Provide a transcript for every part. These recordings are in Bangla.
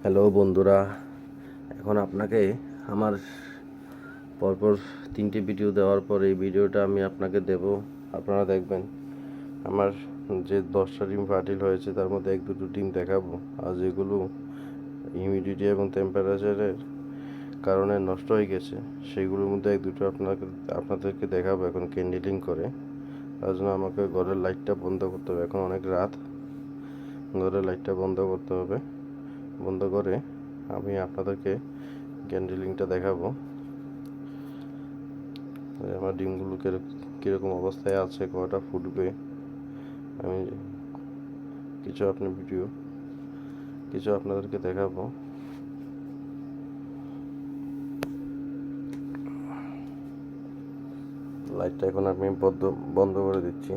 হ্যালো বন্ধুরা, এখন আপনাকে আমার পরপর 3টে ভিডিও দেওয়ার পর এই ভিডিওটা আমি আপনাকে দেব। আপনারা দেখবেন আমার যে 10টা ডিম ফার্টিল হয়েছে তার মধ্যে 1-2টো ডিম দেখাবো, আর যেগুলো হিউমিডিটি এবং টেম্পারেচারের কারণে নষ্ট হয়ে গেছে সেগুলোর মধ্যে 1-2টো আপনাদেরকে দেখাবো এখন ক্যান্ডেলিং করে। তার জন্য আমাকে ঘরের লাইটটা বন্ধ করতে হবে। এখন অনেক রাত, ঘরের লাইটটা বন্ধ করতে হবে। বন্ধ করে আমি আপনাদেরকে ক্যান্ডেলিংটা দেখাবো। আমার ডিমগুলো কীরকম অবস্থায় আছে, কয়টা ফুটবে, আমি কিছু আপনাদেরকে দেখাবো। লাইটটা এখন আমি বন্ধ করে দিচ্ছি,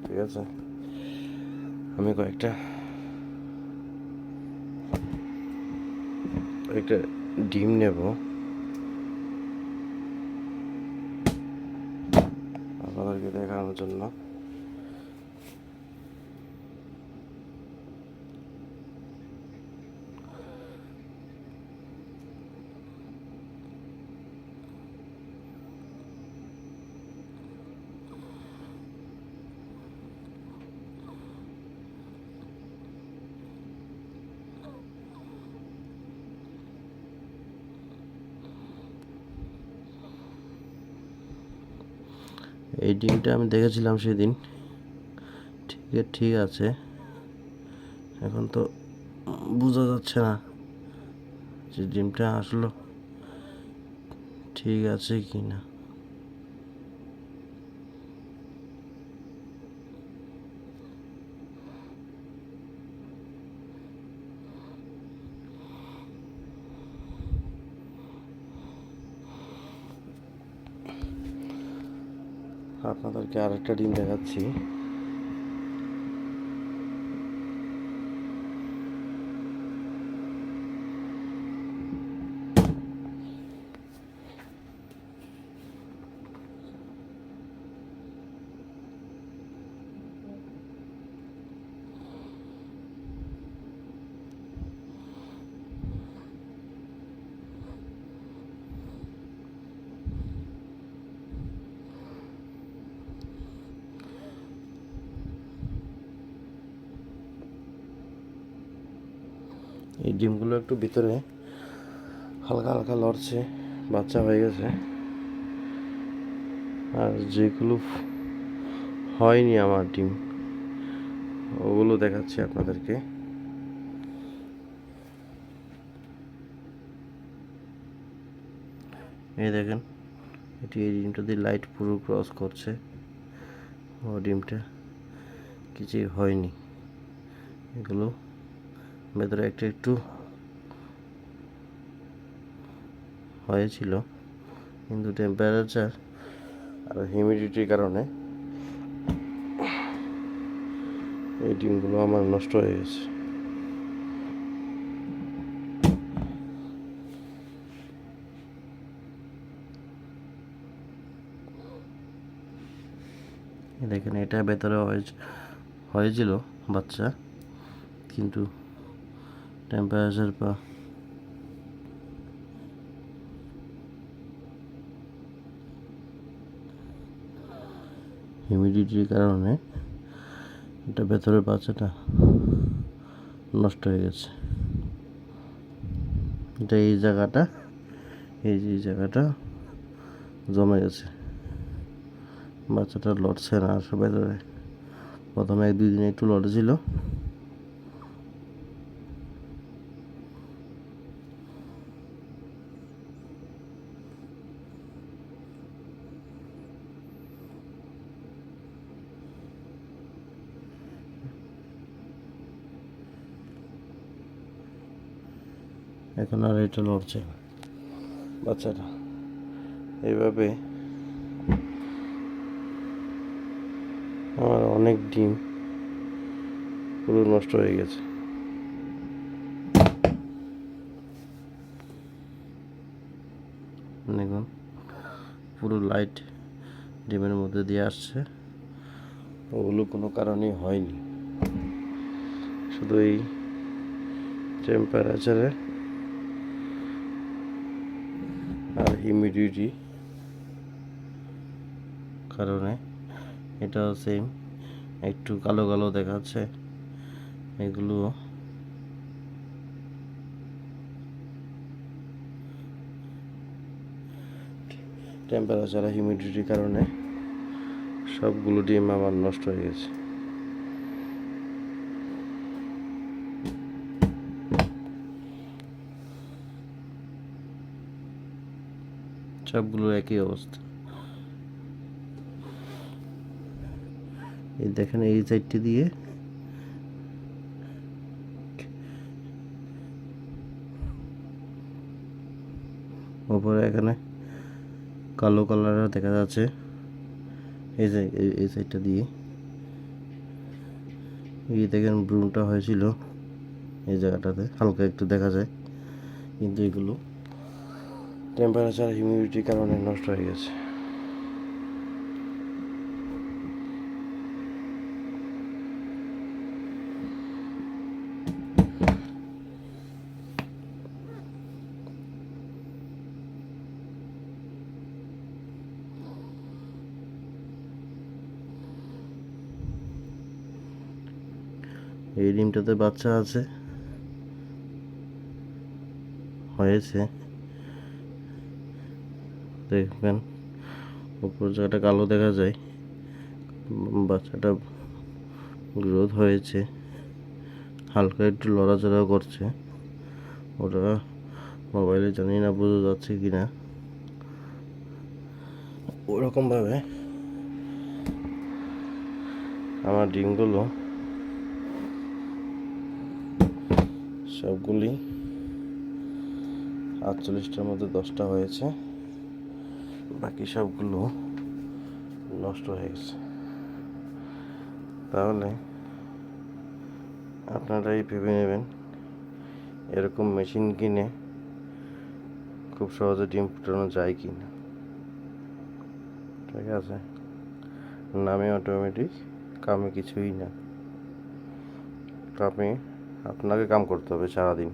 ঠিক আছে। আমি কয়েকটা ডিম নেব আপনাদেরকে দেখানোর জন্য। এই ডিমটা আমি দেখেছিলাম সেদিন, ঠিক আছে। এখন তো বোঝা যাচ্ছে না যে ডিমটা আসলে ঠিক আছে কি না। আপনাদেরকে আরেকটা ডিম দেখাচ্ছি। এই ডিমগুলো একটু ভিতরে হালকা হালকা লড়ছে, বাচ্চা হয়ে গেছে। আর যেগুলো হয়নি আমার ডিম, ওগুলো দেখাচ্ছি আপনাদেরকে। এই দেখেন, এই ডিমটা দিয়ে লাইট পুরো ক্রস করছে, ও ডিমটা কিছুই হয়নি। এগুলো ভেতরে একটু হয়েছিল, কিন্তু টেম্পারেচার আর হিউমিডিটির কারণে এই ডিমগুলো আমার নষ্ট হয়ে গেছে। দেখেন, এটা ভেতরে হয়েছিল বাচ্চা, কিন্তু টেম্পারেচার বা হিউমিডিটির কারণে এটা ভেতরের বাচ্চাটা নষ্ট হয়ে গেছে। এটা এই জায়গাটা জমে গেছে, বাচ্চাটা লড়ছে না। আর ভেতরে প্রথমে 1-2 দিন একটু লড়েছিল, এখন আর এটা লড়ছে না বাচ্চাটা। এইভাবে আমার অনেক ডিম পুরো নষ্ট হয়ে গেছে। দেখুন, পুরো লাইট ডিমের মধ্যে দিয়ে আসছে, ওগুলো কোনো কারণেই হয়নি। শুধু এই টেম্পারেচারে আর হিউমিডিটি কারণে এটাও সেম, একটু কালো কালো দেখাচ্ছে। এগুলো টেম্পারেচার আর হিউমিডিটির কারণে সবগুলো ডিম আমার নষ্ট হয়ে গেছে। সবগুলো একই অবস্থা। এই দেখেন, এই সাইডটি দিয়ে উপরে এখানে কালো কালারের দেখা যাচ্ছে। এই যে এই সাইডটা দিয়ে এই দেখেন ব্রুনটা হয়েছিল এই জায়গাটাতে হালকা একটু দেখা যায়, কিন্তু এগুলো টেম্পারেচার হিউমিডিটির কারণে নষ্ট হয়ে গেছে। এই ডিমটাতে বাচ্চা আছে হয়েছে, দেখবেন উপর জায়গাটা কালো দেখা যায়। বাচ্চাটা গ্রোথ হয়েছে, হালকা একটু লড়াচড়া করছে। ওটা মোবাইলে জানি না বোঝা যাচ্ছে কিনা। ওরকমভাবে আমার ডিমগুলো সবগুলি 48টার মধ্যে 10টা হয়েছে, বাকি সবগুলো নষ্ট হয়ে গেছে। তাহলে আপনারাই ভেবে নেবেন এরকম মেশিন কিনে খুব সহজে ডিম ফুটানো যায় কি না। ঠিক আছে, নামে অটোমেটিক, কামে কিছুই না। আপনাকে কাম করতে হবে সারাদিন,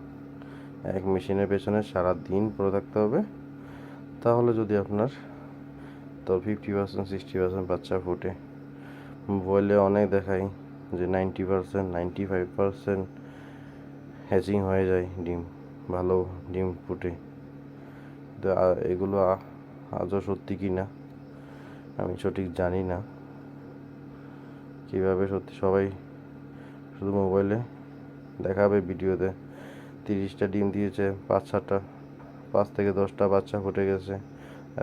এক মেশিনের পেছনে সারাদিন পড়ে থাকতে হবে। তাহলে যদি আপনার 50% 60% বাচ্চা ফুটে। মোবাইলে অনেক দেখায় যে 90% 95% হ্যাচিং হয়ে যায়, ডিম ভালো ডিম ফুটে। তো এগুলো আজও সত্যি কি না আমি সঠিক জানি না। কীভাবে সত্যি, সবাই শুধু মোবাইলে দেখাবে ভিডিওতে 30টা ডিম দিয়েছে, 5 থেকে 10টা বাচ্চা ফুটে গেছে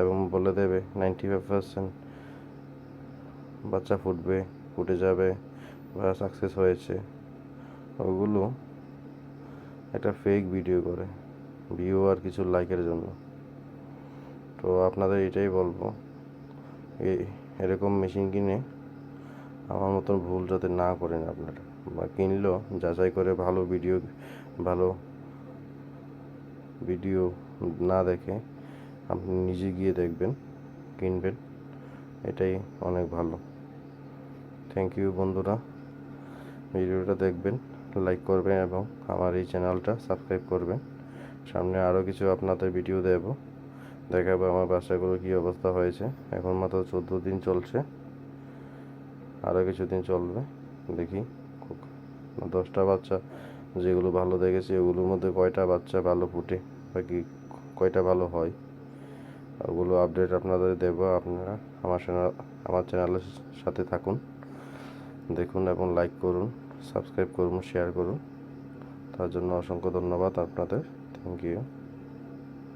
এবং বলে দেবে 95% বাচ্চা ফুটে যাবে বা সাকসেস হয়েছে। ওগুলো একটা ফেক ভিডিও করে ভিউ আর কিছু লাইকের জন্য। তো আপনাদের এটাই বলবো, এরকম মেশিন কিনে আমার মতন ভুল যাতে না করেন আপনারা, বা কিনলেও যাচাই করে ভালো ভিডিও না দেখে আপনি নিজে গিয়ে দেখবেন, কিনবেন, এটাই অনেক ভালো। থ্যাংক ইউ বন্ধুরা, ভিডিওটা দেখবেন, লাইক করবেন এবং আমার এই চ্যানেলটা সাবস্ক্রাইব করবেন। সামনে আরও কিছু আপনাদের ভিডিও দেখাবো আমার বাচ্চাগুলো কী অবস্থা হয়েছে। এখন মাত্র 14 দিন চলছে, আরও কিছুদিন চলবে। দেখি 10টা বাচ্চা যেগুলো ভালো দেখেছি ওগুলোর মধ্যে কয়টা বাচ্চা ভালো ফুটে বা কি কয়টা ভালো হয়, ওগুলো আপডেট আপনাদের দেবো। আপনারা আমার চ্যানেলের সাথে থাকুন, দেখুন এবং লাইক করুন, সাবস্ক্রাইব করুন, শেয়ার করুন। তার জন্য অসংখ্য ধন্যবাদ আপনাদের। Thank you.